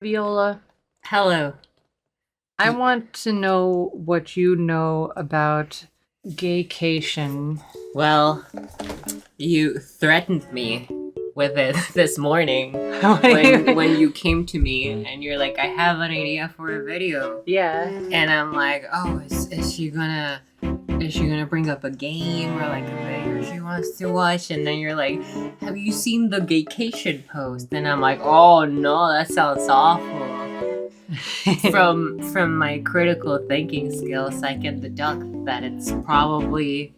Viola, Hello. I want to know what you know about gaycation. Well, you threatened me with it this morning What do when you came to me and you're like, I have an idea for a video. Yeah. And I'm like, oh, is she gonna bring up a game or like a video she wants to watch? And then you're like, have you seen the Gaycation post? And I'm like, oh no, that sounds awful. From my critical thinking skills, I can deduct that it's probably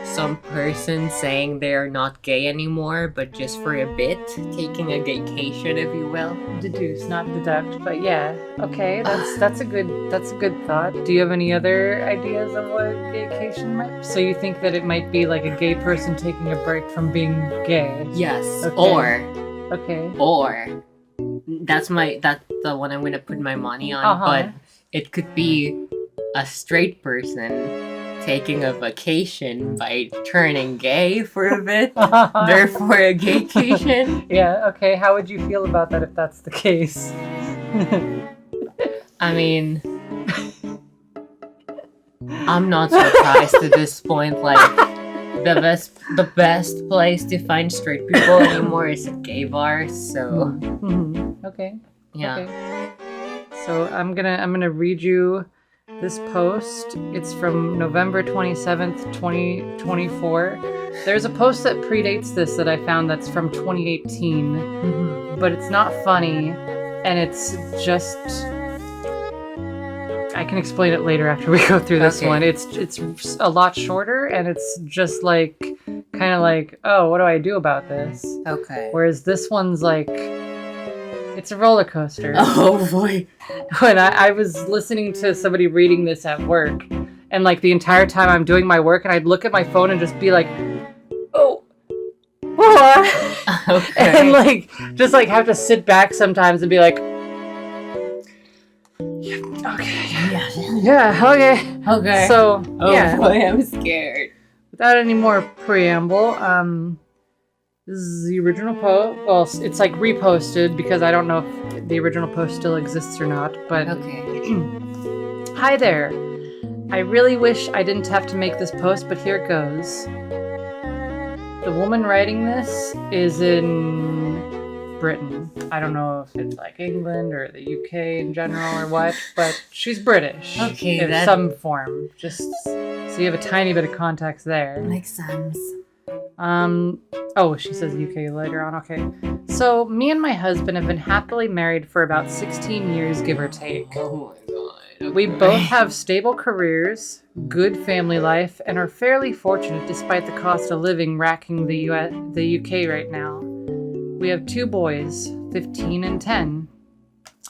some person saying they're not gay anymore, but just for a bit, taking a gaycation, if you will. Deduce, not deduct, but yeah. Okay, that's a good thought. Do you have any other ideas of what gaycation might be? So you think that it might be like a gay person taking a break from being gay? Yes. Okay. Or that's the one I'm gonna put my money on, but it could be a straight person taking a vacation by turning gay for a bit, therefore a gaycation. Yeah, okay. How would you feel about that if that's the case? I mean, I'm not surprised at this point. Like, the best place to find straight people anymore is at gay bars. So, Okay. yeah. Okay. So I'm gonna read you this post. It's from November 27th, 2024. There's a post that predates this that I found that's from 2018, but it's not funny, and it's just... I can explain it later after we go through this one. It's a lot shorter, and it's just like, kind of like, oh, what do I do about this? Okay. Whereas this one's like... It's a roller coaster. Oh boy. When I was listening to somebody reading this at work, and like the entire time I'm doing my work, and I'd look at my phone and just be like, oh, what? Okay. And like, just like have to sit back sometimes and be like, okay. Yeah, okay. Okay. So, oh boy, I'm scared. Without any more preamble, this is the original post. Well, it's like reposted because I don't know if the original post still exists or not, but... Okay. Hi there. I really wish I didn't have to make this post, but here it goes. The woman writing this is in Britain. I don't know if it's like England or the UK in general or what, but she's British. Okay, in some form. Just so you have a tiny bit of context there. Makes sense. Oh, she says UK later on. Okay. So, me and my husband have been happily married for about 16 years, give or take. Oh my god. Okay. We both have stable careers, good family life, and are fairly fortunate despite the cost of living racking the UK right now. We have 2 boys, 15 and 10.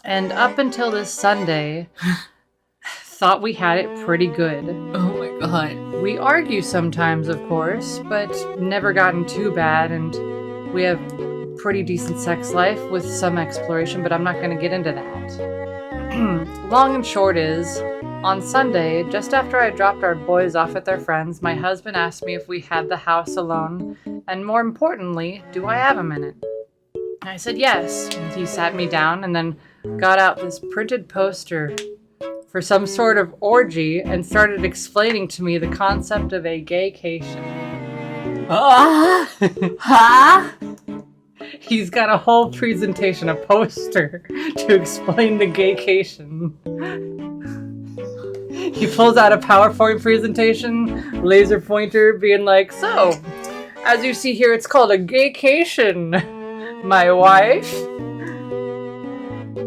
And up until this Sunday, thought we had it pretty good. Oh my god. We argue sometimes, of course, but never gotten too bad, and we have pretty decent sex life with some exploration, but I'm not going to get into that. Long and short is, on Sunday, just after I dropped our boys off at their friends, my husband asked me if we had the house alone, and more importantly, do I have a minute? I said yes. He sat me down and then got out this printed poster for some sort of orgy and started explaining to me the concept of a gaycation. Huh? He's got a whole presentation, a poster, to explain the gaycation. He pulls out a PowerPoint presentation, laser pointer, being like, so, as you see here, it's called a gaycation. My wife.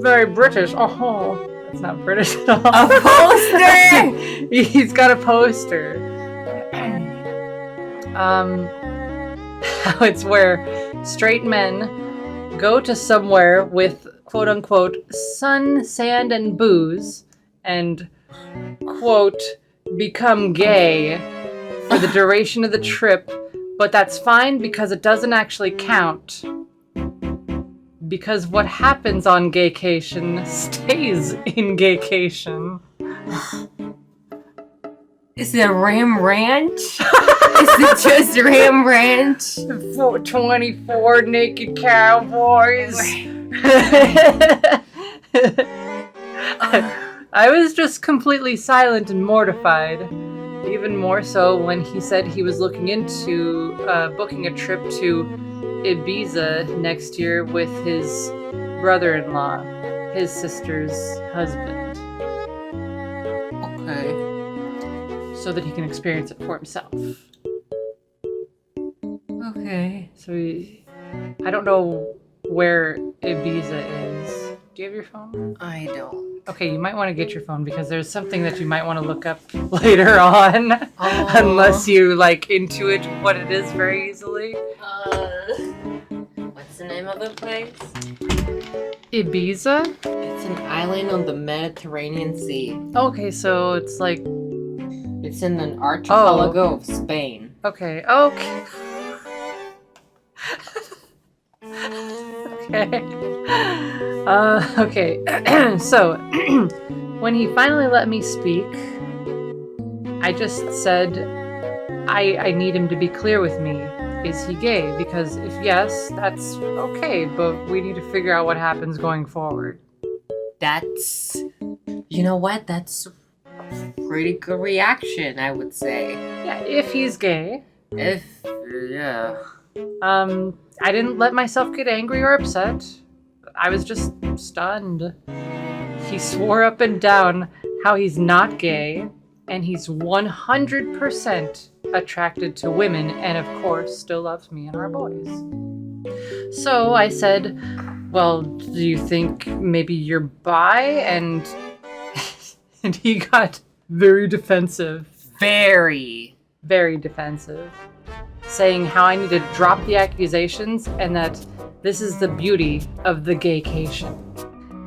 Very British. Oh. It's not British at all. A poster! He's got a poster. How it's where straight men go to somewhere with quote unquote sun, sand, and booze and quote become gay for the duration of the trip, but that's fine because it doesn't actually count. Because what happens on gaycation stays in gaycation. Is it Ram Ranch? Is it just Ram Ranch? 24 naked cowboys. I was just completely silent and mortified. Even more so when he said he was looking into booking a trip to Ibiza next year with his brother-in-law, his sister's husband. Okay. So that he can experience it for himself. Okay. So I don't know where Ibiza is. Do you have your phone? I don't. Okay, you might want to get your phone because there's something that you might want to look up later on. Unless you intuit what it is very easily. What's the name of the place? Ibiza? It's an island on the Mediterranean Sea. Okay, so it's It's in an archipelago of Spain. Okay. Okay. So, when he finally let me speak, I just said, I need him to be clear with me. Is he gay? Because if yes, that's okay, but we need to figure out what happens going forward. You know what? That's a pretty good reaction, I would say. Yeah, if he's gay. Yeah. I didn't let myself get angry or upset. I was just stunned. He swore up and down how he's not gay, and he's 100% attracted to women, and of course still loves me and our boys. So I said, well, do you think maybe you're bi? And he got very defensive. Very defensive. Saying how I need to drop the accusations and that this is the beauty of the Gaycation.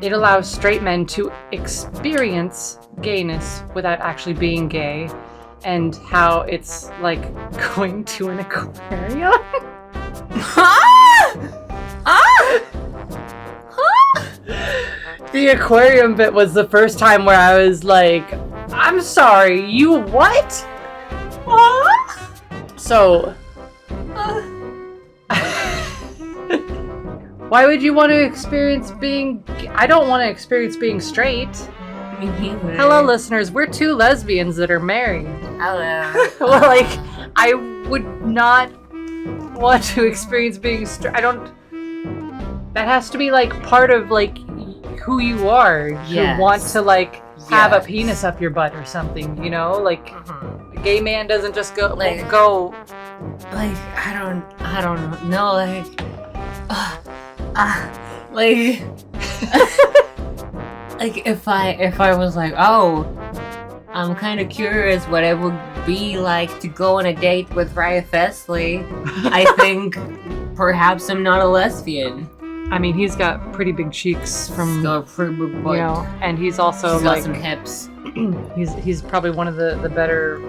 It allows straight men to experience gayness without actually being gay, and how it's like going to an aquarium. The aquarium bit was the first time where I was like, I'm sorry, you what? So, why would you want to experience being... I don't want to experience being straight. Me neither. Hello, listeners. We're two lesbians that are married. Hello. Well, I would not want to experience being straight. I don't... That has to be, part of, who you are. Yes. You want to, have a penis up your butt or something, you know? A gay man doesn't just go... I don't know, if I was like, oh, I'm kind of curious what it would be like to go on a date with Ryan Fesley, I think perhaps I'm not a lesbian. I mean, he's got pretty big cheeks from, He's got a pretty big butt. and he's also He's got some hips. he's probably one of the better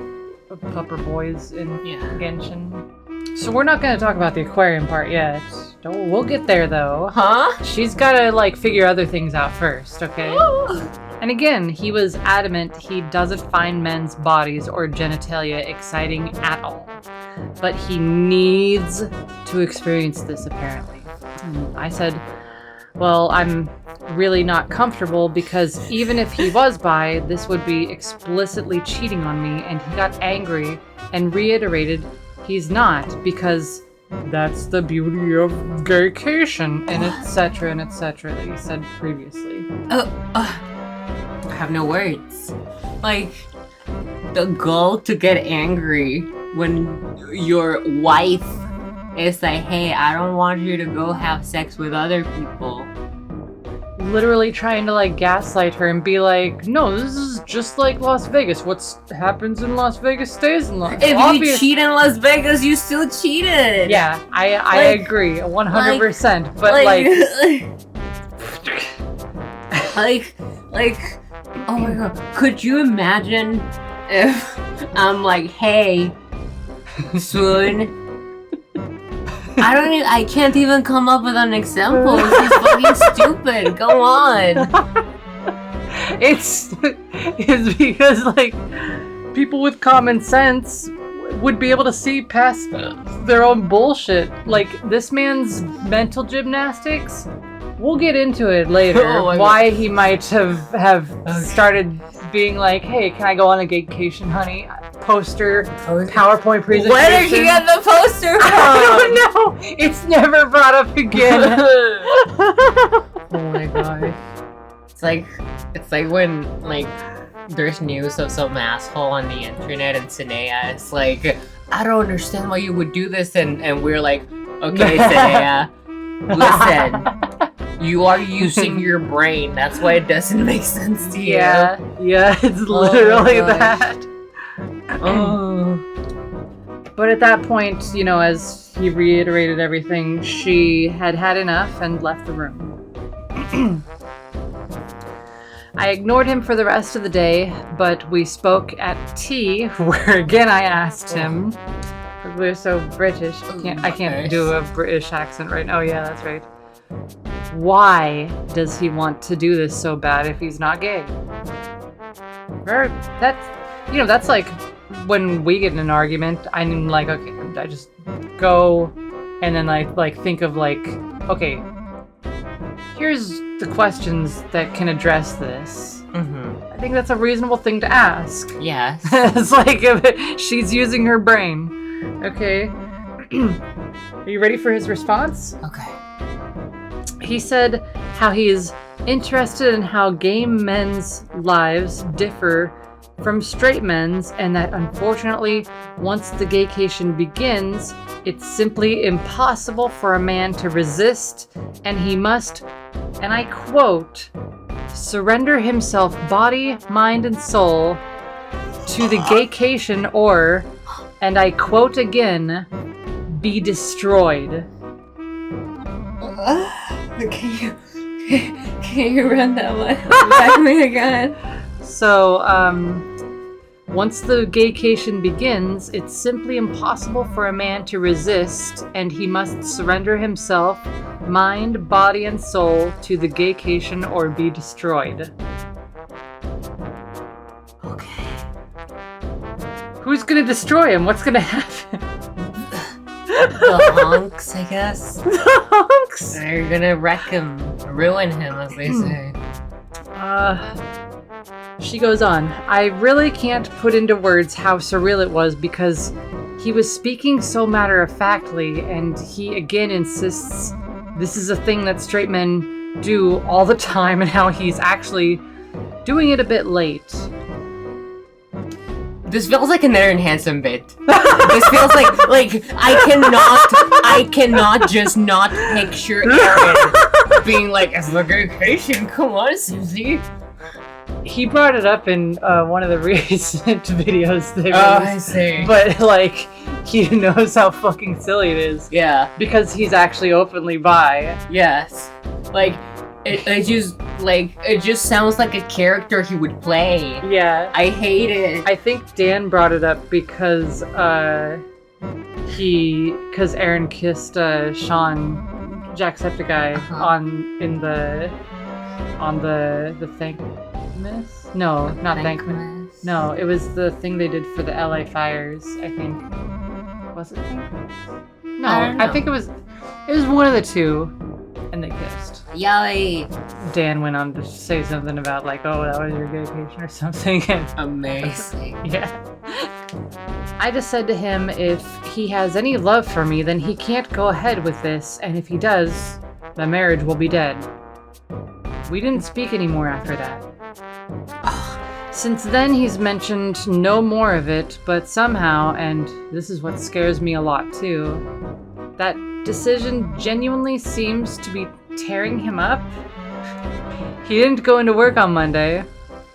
pupper boys in Genshin. So we're not going to talk about the aquarium part yet. We'll get there though. Huh? She's got to figure other things out first, okay? And again, he was adamant he doesn't find men's bodies or genitalia exciting at all. But he needs to experience this apparently. I said, well, I'm really not comfortable because even if he was bi, this would be explicitly cheating on me, and he got angry and reiterated he's not because that's the beauty of Gaycation, and etc. that he said previously. I have no words. The goal to get angry when your wife is like, hey, I don't want you to go have sex with other people. Literally trying to gaslight her and be like, no, this is just like Las Vegas. What happens in Las Vegas stays in Las Vegas. If you cheat in Las Vegas, you still cheated. Yeah, I agree 100%. But oh my god, could you imagine if I'm like, hey, soon. I can't even come up with an example. This is fucking stupid. Go on. It's because people with common sense would be able to see past their own bullshit. This man's mental gymnastics we'll get into it later. Why he might have started being like, hey, can I go on a Gaycation, honey? Poster, PowerPoint presentation. Where did you get the poster from? I don't know. It's never brought up again. Oh my gosh. It's like when like there's news of some asshole on the internet and Sinea is like, I don't understand why you would do this, and we're like, okay, Sinea, listen, you are using your brain. That's why it doesn't make sense to you. Yeah, it's literally that. Oh. But at that point, as he reiterated everything, she had had enough and left the room. I ignored him for the rest of the day, but we spoke at tea, where again I asked him, because we're so British, I can't do a British accent right now. Oh yeah, that's right. Why does he want to do this so bad if he's not gay? That's like when we get in an argument, I'm like, okay, I just go and then I like think of like, okay, here's the questions that can address this. Mm-hmm. I think that's a reasonable thing to ask. Yes. It's like if she's using her brain. Okay. Are you ready for his response? Okay. He said how he is interested in how gay men's lives differ from straight men's, and that unfortunately, once the gaycation begins, it's simply impossible for a man to resist, and he must, and I quote, surrender himself body, mind, and soul to the gaycation or, and I quote again, be destroyed. Can you run that one back me again? So, once the gaycation begins, it's simply impossible for a man to resist, and he must surrender himself, mind, body, and soul to the gaycation or be destroyed. Okay. Who's gonna destroy him? What's gonna happen? The honks, I guess. The honks! They're gonna wreck him, ruin him, as they say. She goes on, I really can't put into words how surreal it was because he was speaking so matter-of-factly, and he again insists this is a thing that straight men do all the time and how he's actually doing it a bit late. This feels like another handsome bit. This feels like I cannot just not picture Aaron being like, it's the gaycation, come on, Susie. He brought it up in one of the recent videos they released. I see. But like, he knows how fucking silly it is. Yeah. Because he's actually openly bi. Yes. Like, it just sounds like a character he would play. Yeah. I hate it. I think Dan brought it up because Aaron kissed Sean, Jacksepticeye, on the Thankmas? No, not Thankmas. No, it was the thing they did for the LA fires, I think. Was it Thankmas? No, I think it was one of the two, and they kissed. Yay! Dan went on to say something about like, oh, that was your gaycation or something. Amazing. Yeah. I just said to him, if he has any love for me, then he can't go ahead with this, and if he does, the marriage will be dead. We didn't speak anymore after that. Since then, he's mentioned no more of it, but somehow, and this is what scares me a lot too, that decision genuinely seems to be tearing him up. He didn't go into work on Monday,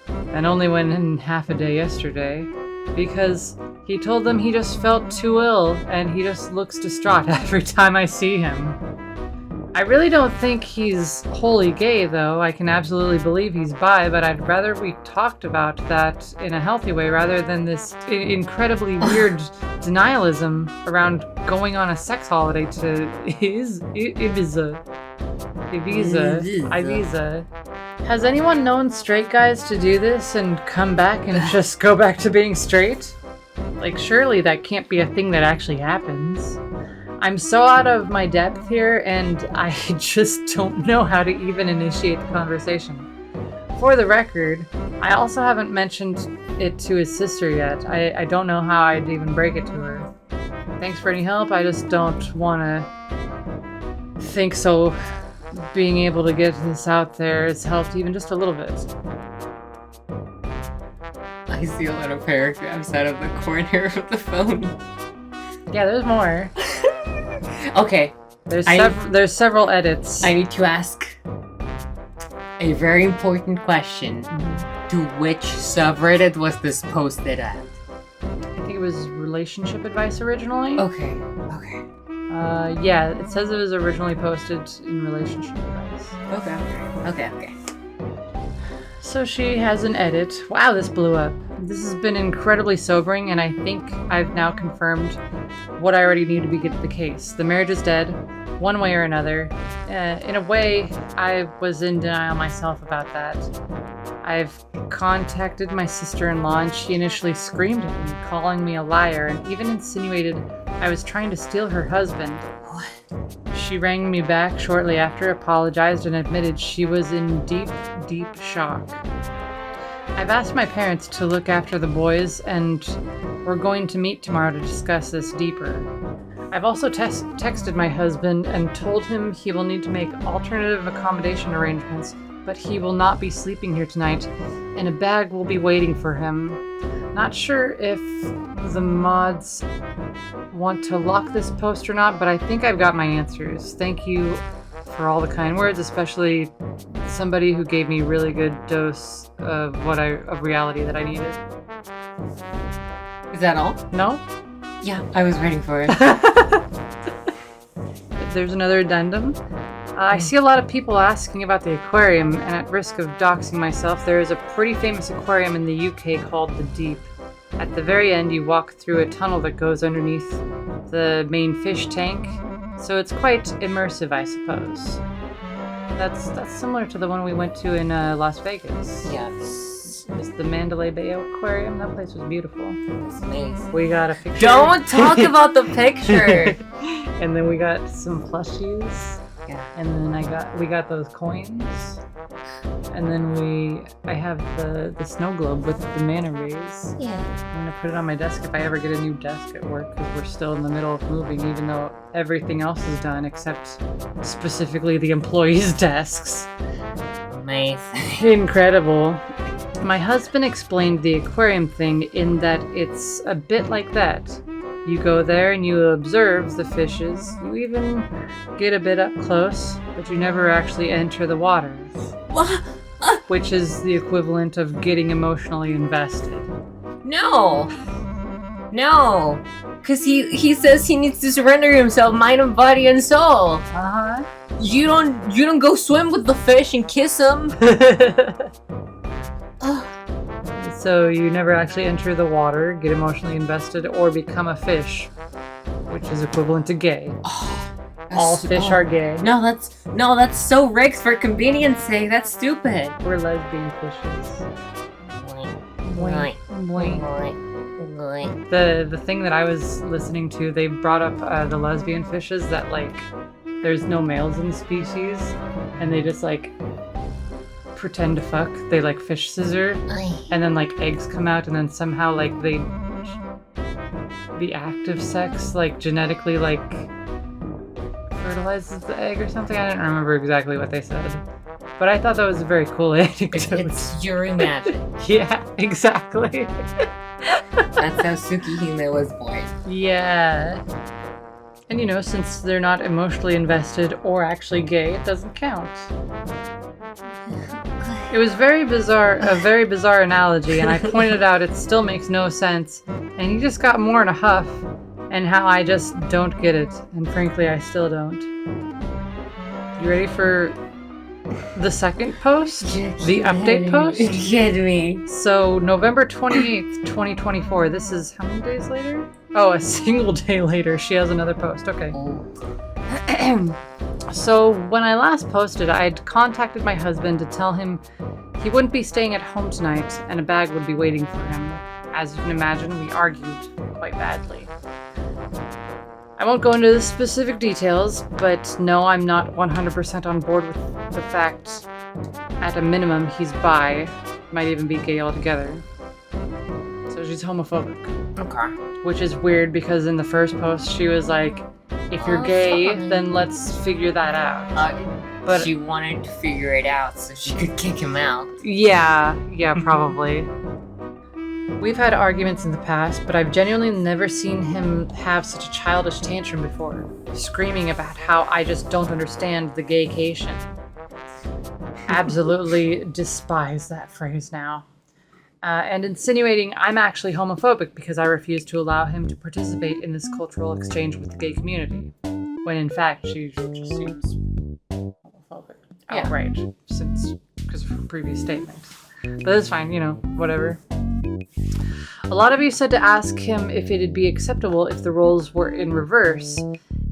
and only went in half a day yesterday, because he told them he just felt too ill, and he just looks distraught every time I see him. I really don't think he's wholly gay, though. I can absolutely believe he's bi, but I'd rather we talked about that in a healthy way rather than this incredibly weird denialism around going on a sex holiday to Ibiza. Has anyone known straight guys to do this and come back and just go back to being straight? Like, surely that can't be a thing that actually happens. I'm so out of my depth here, and I just don't know how to even initiate the conversation. For the record, I also haven't mentioned it to his sister yet. I don't know how I'd even break it to her. Thanks for any help. I just don't want to think so. Being able to get this out there has helped even just a little bit. I see a lot of paragraphs out of the corner of the phone. Yeah, there's more. Okay. There's several edits. I need to ask a very important question. To which subreddit was this posted at? I think it was relationship advice originally. Okay. Yeah, it says it was originally posted in relationship advice. Okay. So she has an edit. Wow, this blew up. This has been incredibly sobering, and I think I've now confirmed what I already knew to be the case. The marriage is dead, one way or another. In a way, I was in denial myself about that. I've contacted my sister-in-law, and she initially screamed at me, calling me a liar, and even insinuated I was trying to steal her husband. What? She rang me back shortly after, apologized, and admitted she was in deep, deep shock. I've asked my parents to look after the boys, and we're going to meet tomorrow to discuss this deeper. I've also texted my husband and told him he will need to make alternative accommodation arrangements, but he will not be sleeping here tonight, and a bag will be waiting for him. Not sure if the mods want to lock this post or not, but I think I've got my answers. Thank you for all the kind words, especially somebody who gave me really good dose of reality that I needed. Is that all? No? Yeah, I was waiting for it. There's another addendum. I see a lot of people asking about the aquarium, and at risk of doxing myself, there is a pretty famous aquarium in the UK called the Deep. At the very end, you walk through a tunnel that goes underneath the main fish tank, so it's quite immersive, I suppose. That's similar to the one we went to in Las Vegas. Yes. It's the Mandalay Bay Aquarium. That place was beautiful. It's nice. We got a picture. Don't talk about the picture! And then we got some plushies. Yeah. And then we got those coins. And then I have the snow globe with the mana rays. Yeah. I'm gonna put it on my desk if I ever get a new desk at work, because we're still in the middle of moving, even though everything else is done except specifically the employees' desks. Nice. Incredible. My husband explained the aquarium thing in that it's a bit like that. You go there and you observe the fishes. You even get a bit up close, but you never actually enter the water. What? Which is the equivalent of getting emotionally invested. No! Because he says he needs to surrender himself, mind and body and soul. Uh-huh. You don't go swim with the fish and kiss them. So you never actually enter the water, get emotionally invested, or become a fish, which is equivalent to gay. All fish are gay. No, that's so rigged for convenience sake. That's stupid. We're lesbian fishes. Boing. The thing that I was listening to, they brought up the lesbian fishes that, like, there's no males in the species, and they just, like, pretend to fuck. They, like, fish scissor, and then, like, eggs come out, and then somehow, like, the act of sex, like, genetically, like, fertilizes the egg or something. I don't remember exactly what they said, but I thought that was a very cool anecdote. It's your magic. Yeah, exactly. That's how Tsukihime was born. Yeah. And you know, since they're not emotionally invested or actually gay, it doesn't count. It was a very bizarre analogy, and I pointed out it still makes no sense, and he just got more in a huff, and how I just don't get it, and frankly, I still don't. You ready for the second post? The update post? Get me. So, November 28th, 2024, this is how many days later? Oh, a single day later, she has another post, okay. So, when I last posted, I'd contacted my husband to tell him he wouldn't be staying at home tonight and a bag would be waiting for him. As you can imagine, we argued quite badly. I won't go into the specific details, but no, I'm not 100% on board with the fact, at a minimum, he's bi, might even be gay altogether. So she's homophobic. Okay. Which is weird because in the first post she was like, if you're gay, then let's figure that out. But she wanted to figure it out so she could kick him out. Yeah, probably. We've had arguments in the past, but I've genuinely never seen him have such a childish tantrum before, screaming about how I just don't understand the gaycation. Absolutely despise that phrase now. And insinuating I'm actually homophobic because I refuse to allow him to participate in this cultural exchange with the gay community, when in fact she just seems homophobic outright because of her previous statements. But that's fine, whatever. A lot of you said to ask him if it'd be acceptable if the roles were in reverse,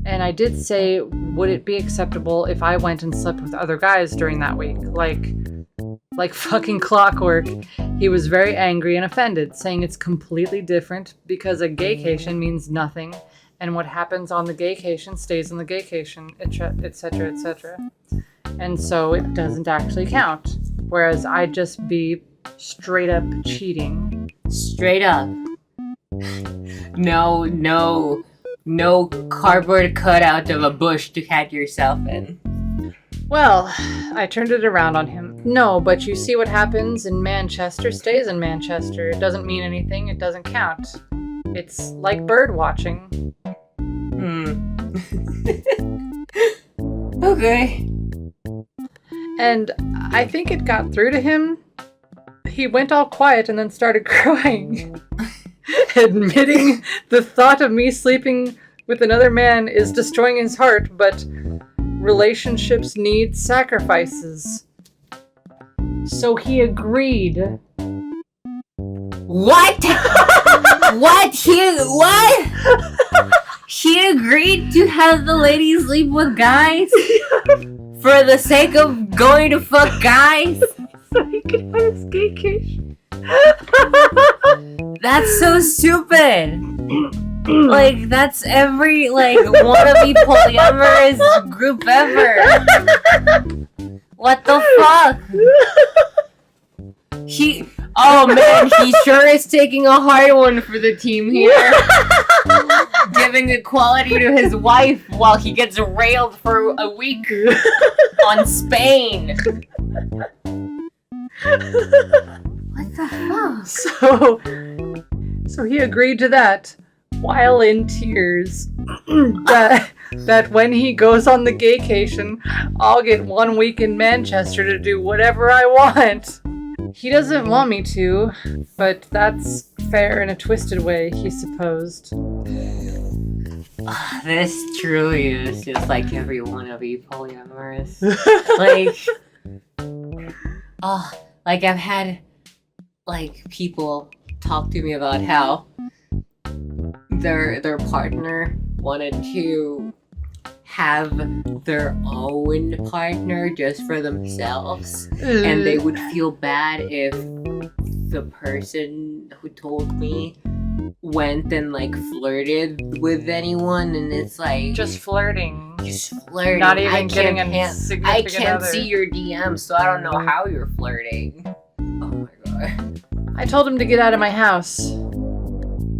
and I did say, would it be acceptable if I went and slept with other guys during that week? Like fucking clockwork. He was very angry and offended, saying it's completely different because a gaycation means nothing, and what happens on the gaycation stays on the gaycation, etc., etc. And so it doesn't actually count, whereas I'd just be straight up cheating. Straight up. No cardboard cutout of a bush to hide yourself in. Well, I turned it around on him. No, but you see what happens in Manchester stays in Manchester. It doesn't mean anything. It doesn't count. It's like bird watching. Okay. And I think it got through to him. He went all quiet and then started crying. Admitting the thought of me sleeping with another man is destroying his heart, but relationships need sacrifices. So he agreed. What? What? He agreed to have the ladies sleep with guys? For the sake of going to fuck guys? So he could have his gaycation. That's so stupid. That's every, wannabe polyamorous group ever. What the fuck? Oh man, he sure is taking a hard one for the team here. Giving equality to his wife while he gets railed for a week on Spain. What the fuck? So he agreed to that, while in tears, that when he goes on the gaycation, I'll get 1 week in Manchester to do whatever I want. He doesn't want me to, but that's fair in a twisted way, he supposed. This truly is just like every wannabe polyamorous. I've had people talk to me about how their partner wanted to have their own partner just for themselves, and they would feel bad if the person who told me went and flirted with anyone, and it's just flirting. Not even getting a significant I can't other. see your DMs, so I don't know how you're flirting. Oh my god. I told him to get out of my house.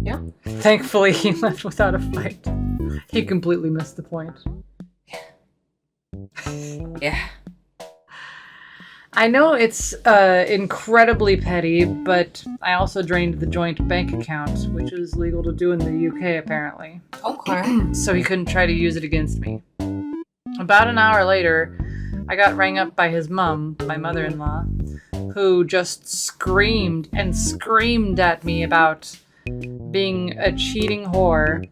Yeah. Thankfully, he left without a fight. He completely missed the point. Yeah. I know it's incredibly petty, but I also drained the joint bank account, which is legal to do in the UK, apparently. Okay. So he couldn't try to use it against me. About an hour later, I got rang up by his mum, my mother-in-law, who just screamed and screamed at me about being a cheating whore,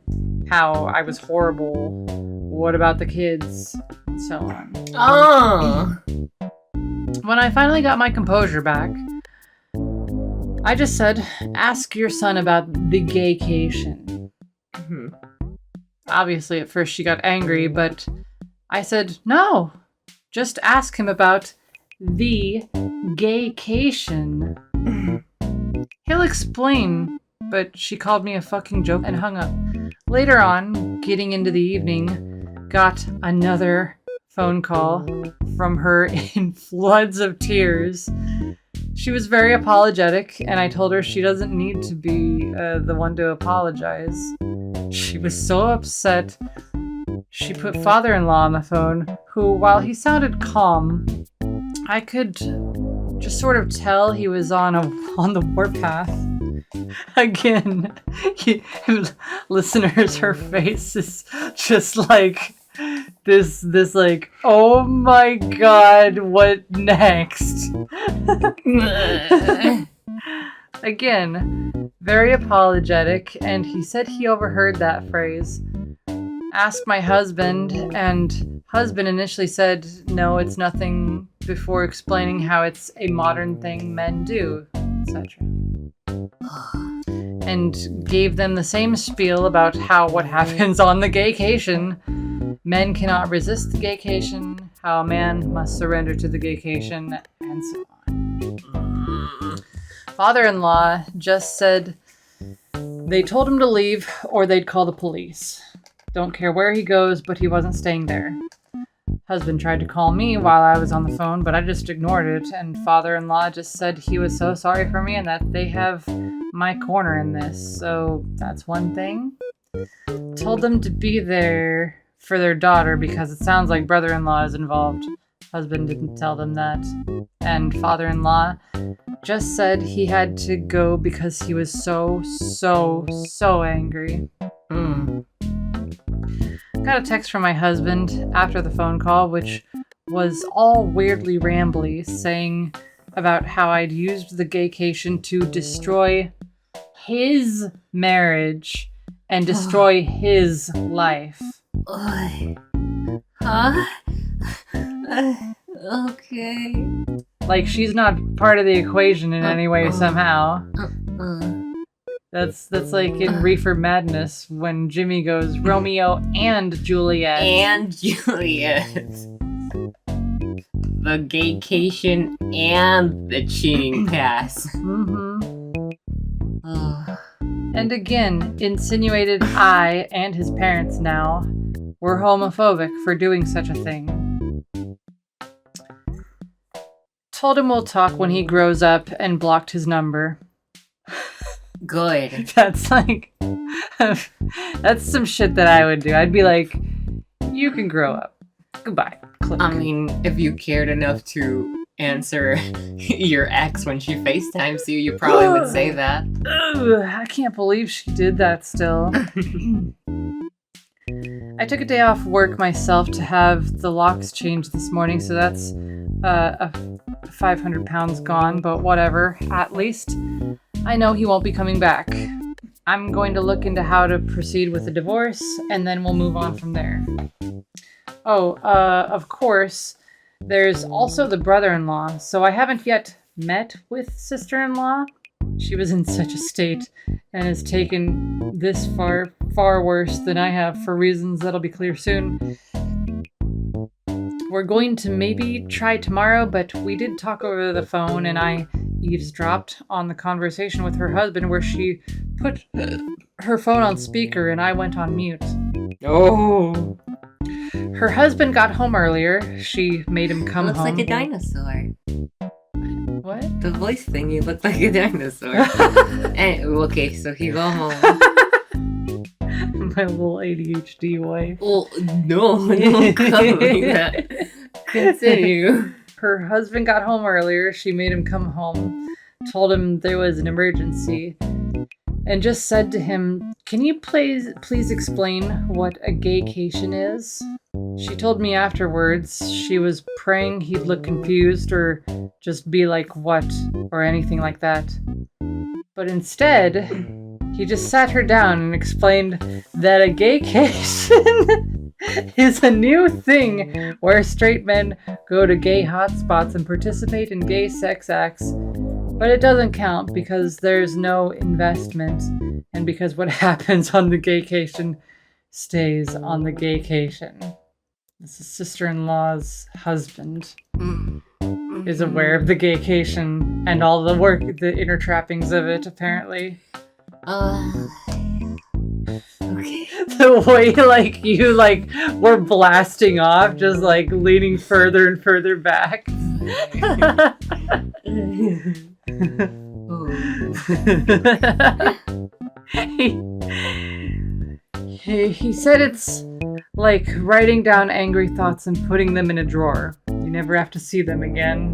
how I was horrible, what about the kids, and so on. Oh. When I finally got my composure back, I just said, ask your son about the gaycation. Mm-hmm. Obviously, at first she got angry, but I said, no, just ask him about the gaycation. He'll explain but she called me a fucking joke and hung up. Later on, getting into the evening, got another phone call from her in floods of tears. She was very apologetic, and I told her she doesn't need to be the one to apologize. She was so upset, she put father-in-law on the phone, who, while he sounded calm, I could just sort of tell he was on the warpath. Again, listeners, her face is just like this like, oh my god, what next? Again, very apologetic, and he said he overheard that phrase. Asked my husband, and husband initially said, no, it's nothing, before explaining how it's a modern thing men do, etc. And gave them the same spiel about how what happens on the gaycation. Men cannot resist the gaycation, how a man must surrender to the gaycation, and so on. Father-in-law just said they told him to leave or they'd call the police. Don't care where he goes, but he wasn't staying there. Husband tried to call me while I was on the phone, but I just ignored it, and father-in-law just said he was so sorry for me and that they have my corner in this, so that's one thing. Told them to be there for their daughter because it sounds like brother-in-law is involved. Husband didn't tell them that. And father-in-law just said he had to go because he was so angry. Got a text from my husband after the phone call, which was all weirdly rambly, saying about how I'd used the gaycation to destroy his marriage and destroy his life. Huh? Okay. Like, she's not part of the equation in any way somehow. That's like in Reefer Madness when Jimmy goes Romeo and Juliet. And Juliet. The gaycation and the cheating pass. And again, insinuated I and his parents now were homophobic for doing such a thing. Told him we'll talk when he grows up and blocked his number. Good. That's like, that's some shit that I would do. I'd be like, you can grow up. Goodbye. Click. I mean, if you cared enough to answer your ex when she FaceTimes you, you probably would say that. I can't believe she did that still. I took a day off work myself to have the locks changed this morning, so that's 500 pounds gone, but whatever. At least I know he won't be coming back. I'm going to look into how to proceed with the divorce, and then we'll move on from there. Of course, there's also the brother-in-law, so I haven't yet met with sister-in-law. She was in such a state and has taken this far worse than I have for reasons that'll be clear soon. We're going to maybe try tomorrow, but we did talk over the phone and I eavesdropped on the conversation with her husband where she put her phone on speaker and I went on mute. Oh. Her husband got home earlier. She made him come Looks home. like a dinosaur. What? The voice thing, you look like a dinosaur. Okay, so he go home. My little ADHD wife. Well, no, don't call me that. Continue. Her husband got home earlier. She made him come home, told him there was an emergency, and just said to him, "Can you please explain what a gaycation is?" She told me afterwards she was praying he'd look confused or just be like, "What?" or anything like that. But instead, he just sat her down and explained that a gaycation is a new thing where straight men go to gay hotspots and participate in gay sex acts, but it doesn't count because there's no investment and because what happens on the gaycation stays on the gaycation. This is sister-in-law's husband is aware of the gaycation and all the work, the inner trappings of it, apparently. Okay. The way you were blasting off, just leaning further and further back. He said it's like writing down angry thoughts and putting them in a drawer. You never have to see them again.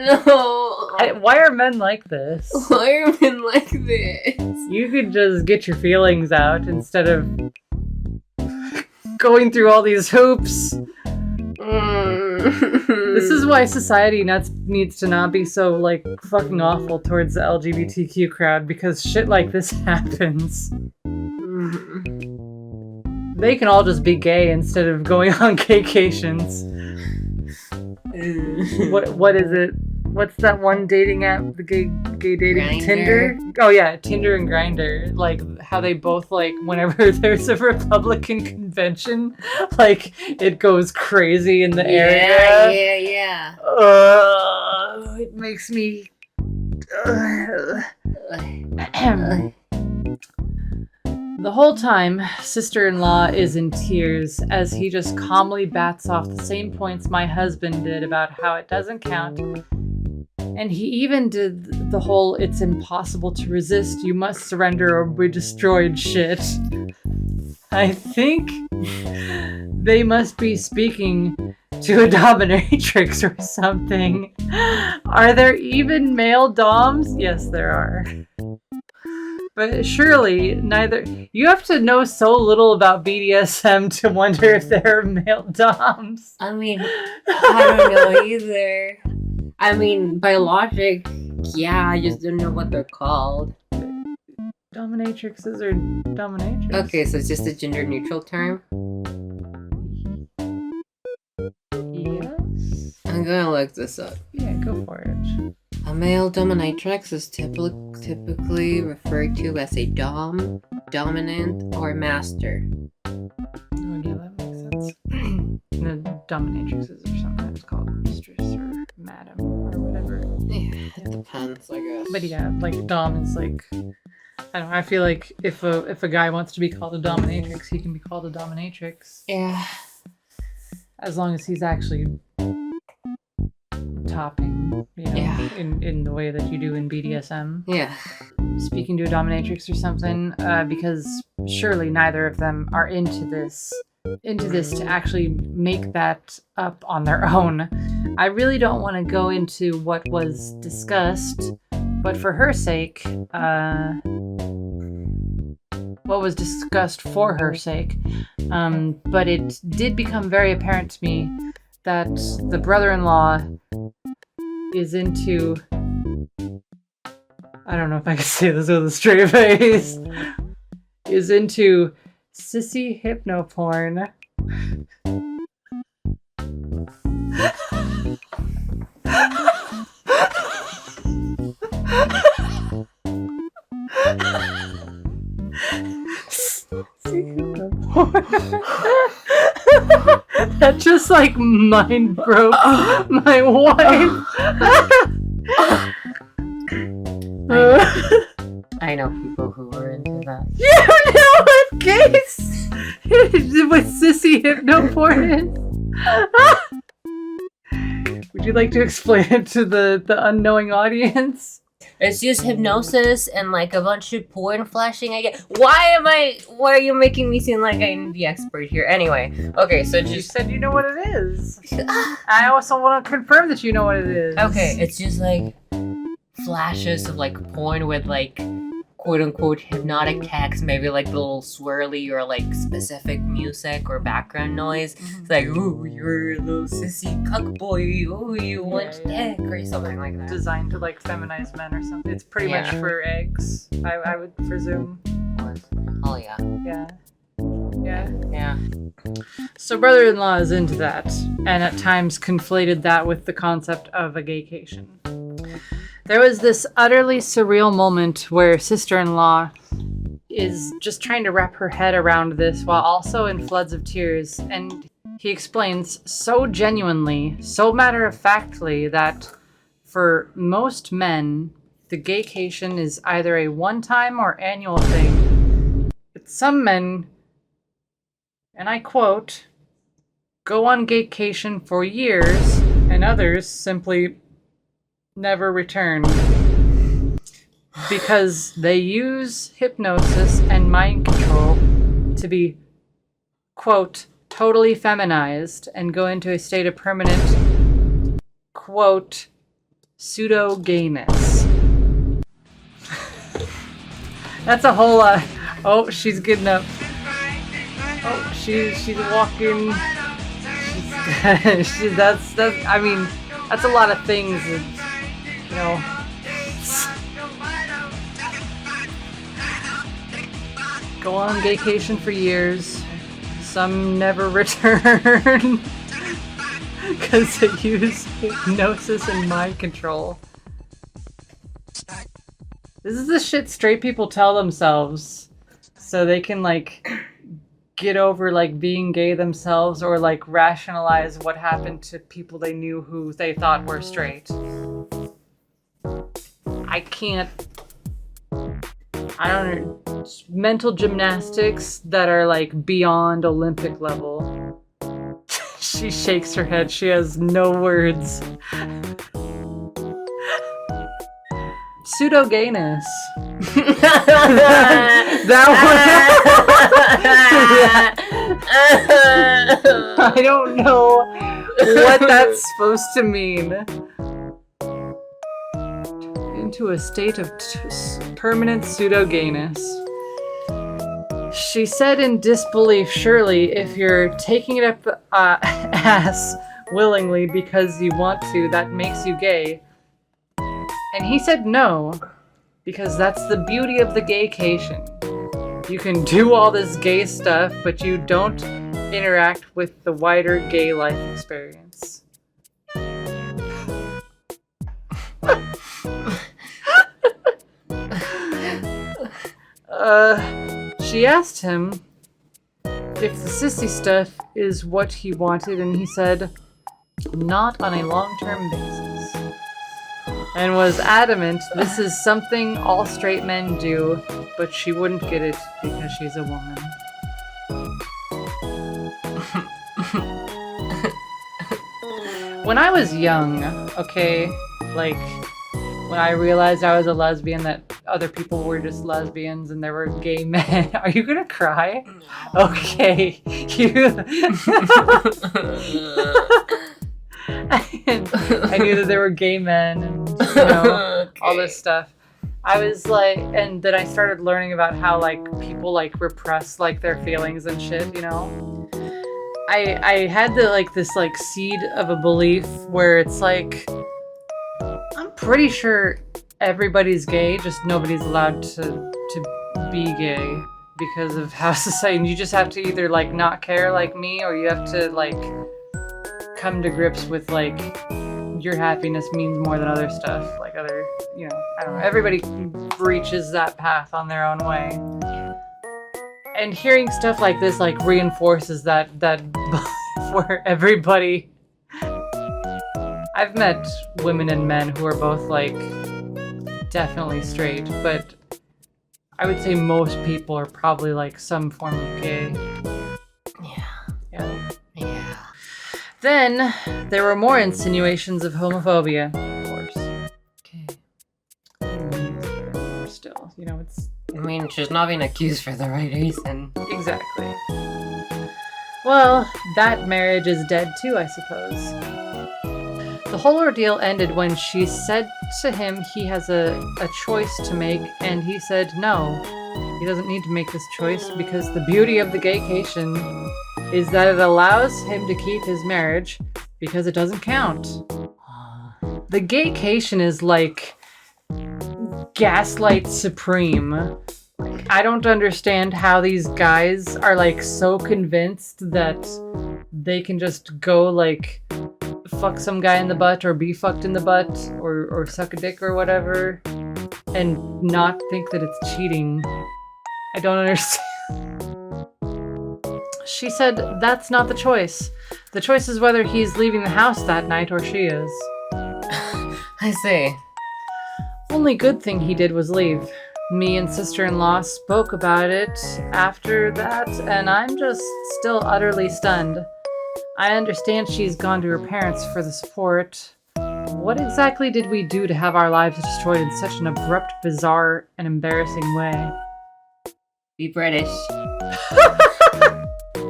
No. Why are men like this? Why are men like this? You could just get your feelings out instead of going through all these hoops. This is why society needs to not be so fucking awful towards the LGBTQ crowd, because shit like this happens. They can all just be gay instead of going on gaycations. What is it? What's that one dating app? The gay dating Grindr? Tinder? Oh yeah, Tinder and Grindr. Like how they both whenever there's a Republican convention, it goes crazy in the area. Yeah. It makes me. The whole time, sister-in-law is in tears as he just calmly bats off the same points my husband did about how it doesn't count. And he even did the whole "it's impossible to resist, you must surrender or be destroyed" shit. I think they must be speaking to a dominatrix or something. Are there even male doms? Yes, there are. But surely neither. You have to know so little about BDSM to wonder if there are male doms. I mean, I don't know either. I mean, by logic, yeah, I just don't know what they're called. Dominatrixes or dominatrix? Okay, so it's just a gender neutral term? Yes? I'm gonna look this up. Yeah, go for it. A male dominatrix is typically referred to as a dom, dominant, or master. Oh, yeah, that makes sense. The dominatrixes or something it's called mistress or madam or whatever. Yeah, it depends, I guess. But yeah, dom is I don't know, I feel like if a guy wants to be called a dominatrix, he can be called a dominatrix. Yeah. As long as he's actually topping, in the way that you do in BDSM. Yeah. Speaking to a dominatrix or something, because surely neither of them are into this to actually make that up on their own. I really don't want to go into what was discussed, but for her sake, what was discussed for her sake, but it did become very apparent to me that the brother-in-law is into, I don't know if I can say this with a straight face, is into sissy hypnoporn. That just mind broke my wife. I know people who are into that. You know what case with sissy hypnoporn is? Would you like to explain it to the unknowing audience? It's just hypnosis and a bunch of porn flashing. Why are you making me seem like I'm the expert here? Anyway, okay, so You said you know what it is. I also want to confirm that you know what it is. Okay, it's just flashes of porn with quote unquote hypnotic text, maybe the little swirly or specific music or background noise. It's ooh, you're a little sissy cuck boy, ooh, you want dick or something like that. Designed to feminize men or something. It's pretty much for eggs, I would presume. Oh yeah. Yeah. So brother-in-law is into that, and at times conflated that with the concept of a gaycation. There was this utterly surreal moment where sister-in-law is just trying to wrap her head around this while also in floods of tears, and He explains so genuinely, so matter-of-factly that for most men, the gaycation is either a one-time or annual thing. But some men, and I quote, go on gaycation for years, and others simply never return. Because they use hypnosis and mind control to be, quote, totally feminized and go into a state of permanent, quote, pseudo-gayness. That's a whole lot. Oh, she's getting up. Oh, she's walking. That's I mean, that's a lot of things that, you know. Go on gaycation for years. Some never return because they use hypnosis and mind control. This is the shit straight people tell themselves so they can like get over like being gay themselves or like rationalize what happened to people they knew who they thought were straight. I don't know. Mental gymnastics that are like beyond Olympic level. She shakes her head. She has no words. Pseudo-gayness. That one. I don't know what that's supposed to mean. Into a state of permanent pseudo-gayness. She said in disbelief, surely, if you're taking it up ass willingly because you want to, that makes you gay. And he said no, because that's the beauty of the gaycation. You can do all this gay stuff, but you don't interact with the wider gay life experience. She asked him if the sissy stuff is what he wanted, and he said, not on a long-term basis. And was adamant this is something all straight men do, but she wouldn't get it because she's a woman. When I was young, okay, like when I realized I was a lesbian, that other people were just lesbians and there were gay men. Are you gonna cry? Okay. I knew that there were gay men and, you know, okay. All this stuff. I was like, and then I started learning about how like people like repress like their feelings and shit, you know? I had this seed of a belief where it's like, I'm pretty sure everybody's gay, just nobody's allowed to be gay because of how society. You just have to either like not care like me, or you have to like come to grips with like your happiness means more than other stuff, like other, you know, I don't know. Everybody reaches that path on their own way. And hearing stuff like this like reinforces that for everybody. I've met women and men who are both like definitely straight, but I would say most people are probably like some form of gay. Yeah. Then there were more insinuations of homophobia, of course. Okay. Still, you know, it's... I mean, she's not being accused for the right reason. Exactly. Well, that marriage is dead too, I suppose. The whole ordeal ended when she said to him he has a choice to make, and he said no, he doesn't need to make this choice because the beauty of the gaycation is that it allows him to keep his marriage because it doesn't count. The gaycation is like gaslight supreme. I don't understand how these guys are like so convinced that they can just go like fuck some guy in the butt or be fucked in the butt or suck a dick or whatever and not think that it's cheating. I don't understand. She said that's not the choice. The choice is whether he's leaving the house that night or she is. I see. Only good thing he did was leave. Me and sister-in-law spoke about it after that, and I'm just still utterly stunned. I understand she's gone to her parents for the support. What exactly did we do to have our lives destroyed in such an abrupt, bizarre, and embarrassing way? Be British.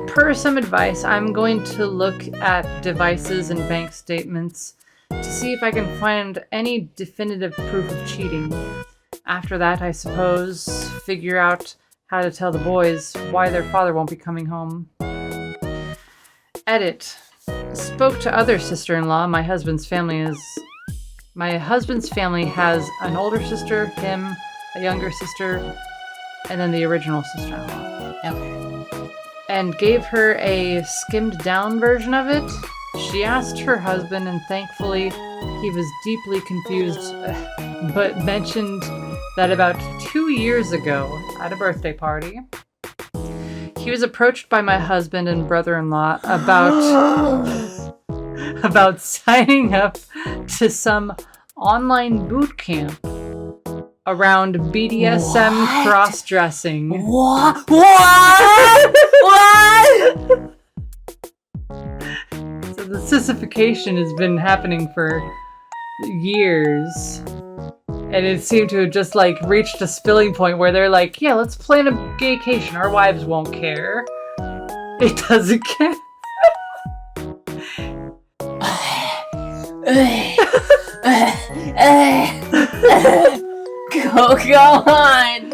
Per some advice, I'm going to look at devices and bank statements to see if I can find any definitive proof of cheating. After that, I suppose, figure out how to tell the boys why their father won't be coming home. Edit. Spoke to other sister-in-law. My husband's family has an older sister, him, a younger sister, and then the original sister-in-law. Okay. And gave her a skimmed down version of it. She asked her husband, and thankfully he was deeply confused, but mentioned that about 2 years ago, at a birthday party, he was approached by my husband and brother-in-law about signing up to some online boot camp around BDSM cross-dressing. What? What? So the sissification has been happening for years. And it seemed to have just reached a spilling point where they're like, yeah, let's plan a gaycation. Our wives won't care. It doesn't care. Go on.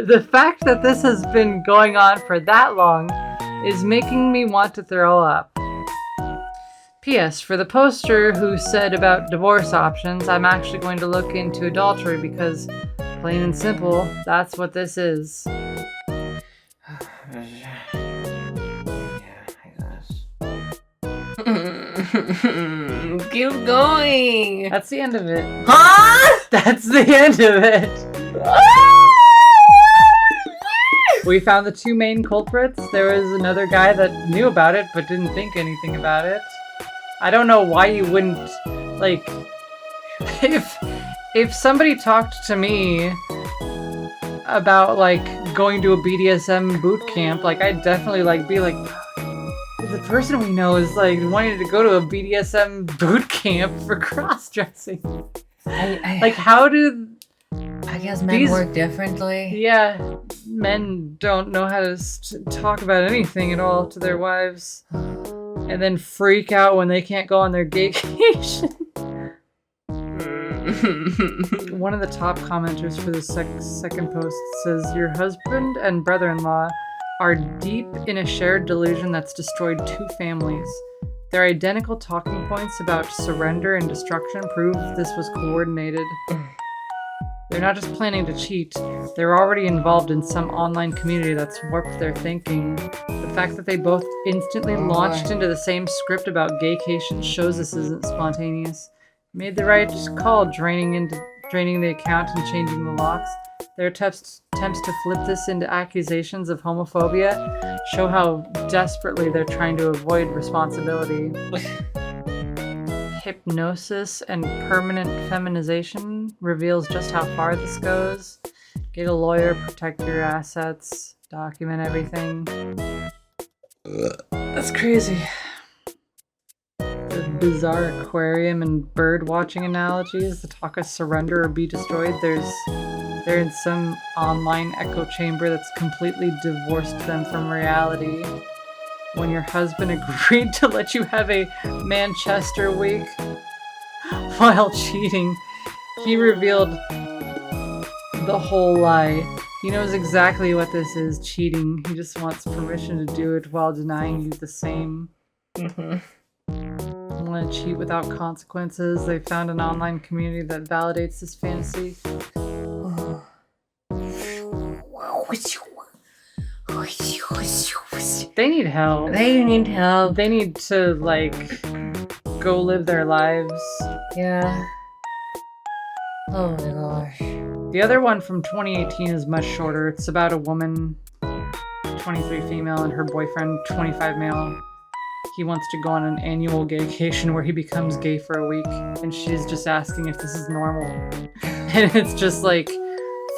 The fact that this has been going on for that long is making me want to throw up. P.S. For the poster who said about divorce options, I'm actually going to look into adultery because, plain and simple, that's what this is. Yeah, I guess. Keep going. That's the end of it. Huh? That's the end of it. We found the two main culprits. There was another guy that knew about it but didn't think anything about it. I don't know why you wouldn't, if somebody talked to me about, going to a BDSM boot camp, I'd definitely, be like, the person we know is, wanting to go to a BDSM boot camp for cross-dressing. How do... I guess men work differently. Yeah, men don't know how to talk about anything at all to their wives. And then freak out when they can't go on their gaycation. One of the top commenters for the second post says, your husband and brother-in-law are deep in a shared delusion that's destroyed 2 families. Their identical talking points about surrender and destruction prove this was coordinated. They're not just planning to cheat, they're already involved in some online community that's warped their thinking. The fact that they both instantly launched into the same script about gaycation shows this isn't spontaneous. Made the right call draining the account and changing the locks. Their attempts to flip this into accusations of homophobia show how desperately they're trying to avoid responsibility. Hypnosis and permanent feminization reveals just how far this goes. Get a lawyer, protect your assets, document everything. That's crazy. The bizarre aquarium and bird watching analogies, the talk of surrender or be destroyed, they're in some online echo chamber that's completely divorced them from reality. When your husband agreed to let you have a Manchester week while cheating, he revealed the whole lie. He knows exactly what this is, cheating. He just wants permission to do it while denying you the same. I want to cheat without consequences. They found an online community that validates this fantasy. They need help. They need help. They need to, go live their lives. Yeah. Oh my gosh. The other one from 2018 is much shorter. It's about a woman 23 female and her boyfriend 25 male. He wants to go on an annual gaycation where he becomes gay for a week, and she's just asking if this is normal. And it's just like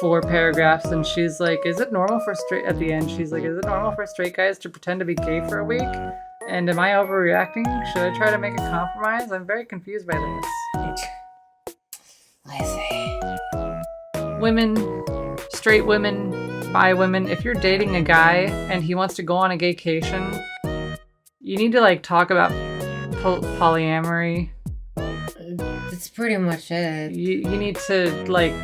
4 paragraphs, and she's like, is it normal for straight, at the end, she's like, is it normal for straight guys to pretend to be gay for a week? And am I overreacting? Should I try to make a compromise? I'm very confused by this. I see. Women, straight women, bi women, if you're dating a guy and he wants to go on a gaycation, you need to like talk about polyamory. That's pretty much it. You need to like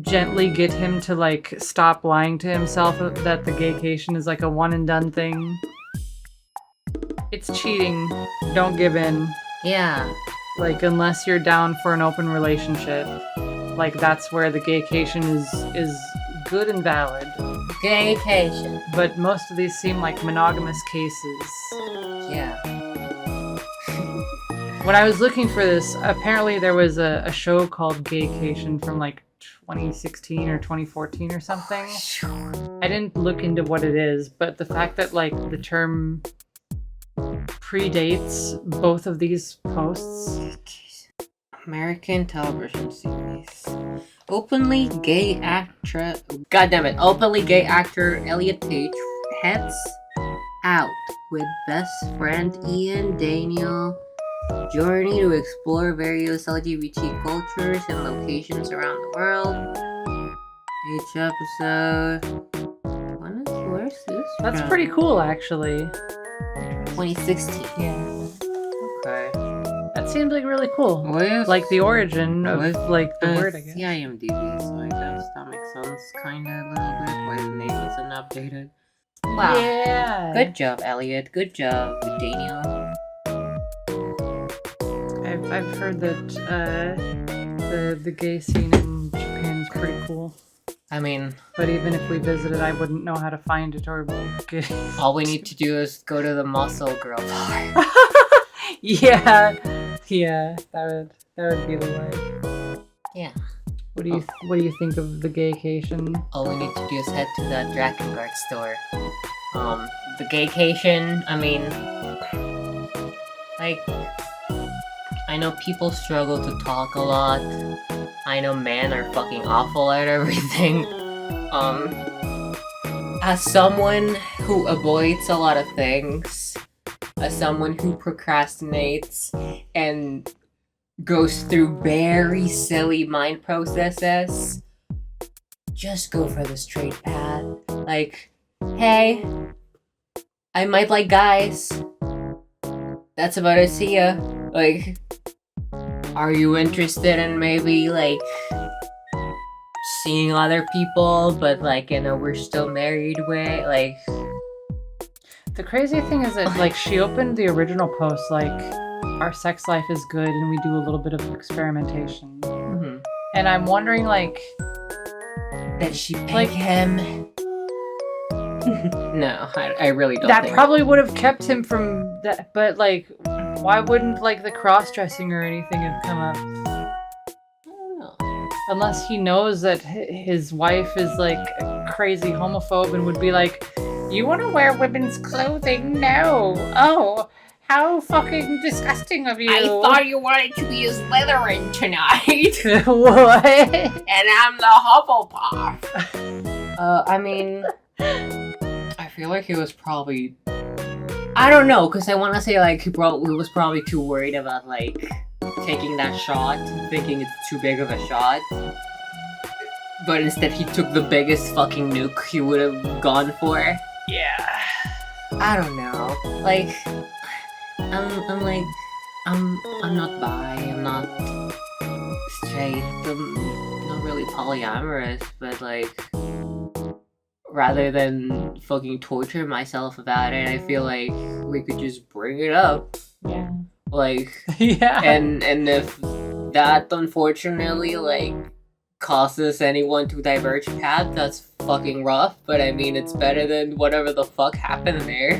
gently get him to like stop lying to himself that the gaycation is like a one and done thing. It's cheating. Don't give in. Yeah. Like, unless you're down for an open relationship, like that's where the gaycation is good and valid. Gaycation. But most of these seem like monogamous cases. Yeah. When I was looking for this, apparently there was a show called Gaycation from like 2016 or 2014 or something. I didn't look into what it is, but the fact that like the term predates both of these posts. American television series. Openly gay actor. Goddammit. Openly gay actor Elliot Page heads out with best friend Ian Daniel. Journey to explore various LGBT cultures and locations around the world. Each episode. Where's this? That's from? pretty cool, actually. 2016. Yeah. Okay. That seems like really cool. With, like the origin of with, like the word, I guess. The IMDb, so I guess that makes sense kind of a little bit. Why the name isn't updated. Wow. Yeah. Good job, Elliot. Good job, Daniel. I've heard that the gay scene in Japan is pretty cool. I mean, but even if we visited, I wouldn't know how to find it or get it. All we need to do is go to the Muscle Girl bar. yeah, that would be the way. Yeah. What do you think of the Gaycation? All we need to do is head to the Drakengard store. The Gaycation. I mean, like, I know people struggle to talk a lot. I know men are fucking awful at everything. As someone who avoids a lot of things, as someone who procrastinates and goes through very silly mind processes, just go for the straight path. Like, hey, I might like guys. That's about it, see ya. Like, are you interested in maybe, like, seeing other people, but, like, in a we're still married way? Like, the crazy thing is that, like, she opened the original post, like, our sex life is good and we do a little bit of experimentation. mm-hmm. And I'm wondering, like, that she pick him? No, I really don't that think. probably would have kept him from that, but, like, why wouldn't, like, the cross-dressing or anything have come up? I don't know. Unless he knows that his wife is, like, a crazy homophobe and would be like, you want to wear women's clothing? No. Oh, how fucking disgusting of you. I thought you wanted to be a Slytherin tonight. What? And I'm the Hufflepuff. I mean, I feel like he was probably... I don't know, because I want to say, like, he was probably too worried about, like, taking that shot, thinking it's too big of a shot. But instead he took the biggest fucking nuke he would have gone for. Yeah. I don't know. Like, I'm not bi, I'm not straight, I'm not really polyamorous, but, like, rather than fucking torture myself about it, I feel like we could just bring it up. Yeah. Like, yeah. And if that, unfortunately, like, causes anyone to diverge path, that's fucking rough, but I mean, it's better than whatever the fuck happened there.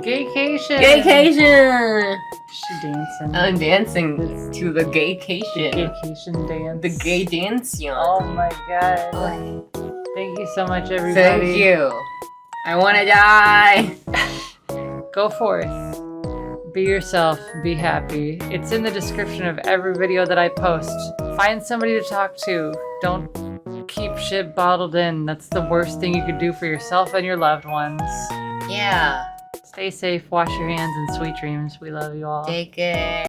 Gaycation! Gaycation! She dancing. I'm dancing to the gaycation. Gaycation dance. The gay dance, Oh my god. Thank you so much, everybody. Thank you. I want to die. Go forth. Be yourself. Be happy. It's in the description of every video that I post. Find somebody to talk to. Don't keep shit bottled in. That's the worst thing you could do for yourself and your loved ones. Yeah. Stay safe. Wash your hands and sweet dreams. We love you all. Take care.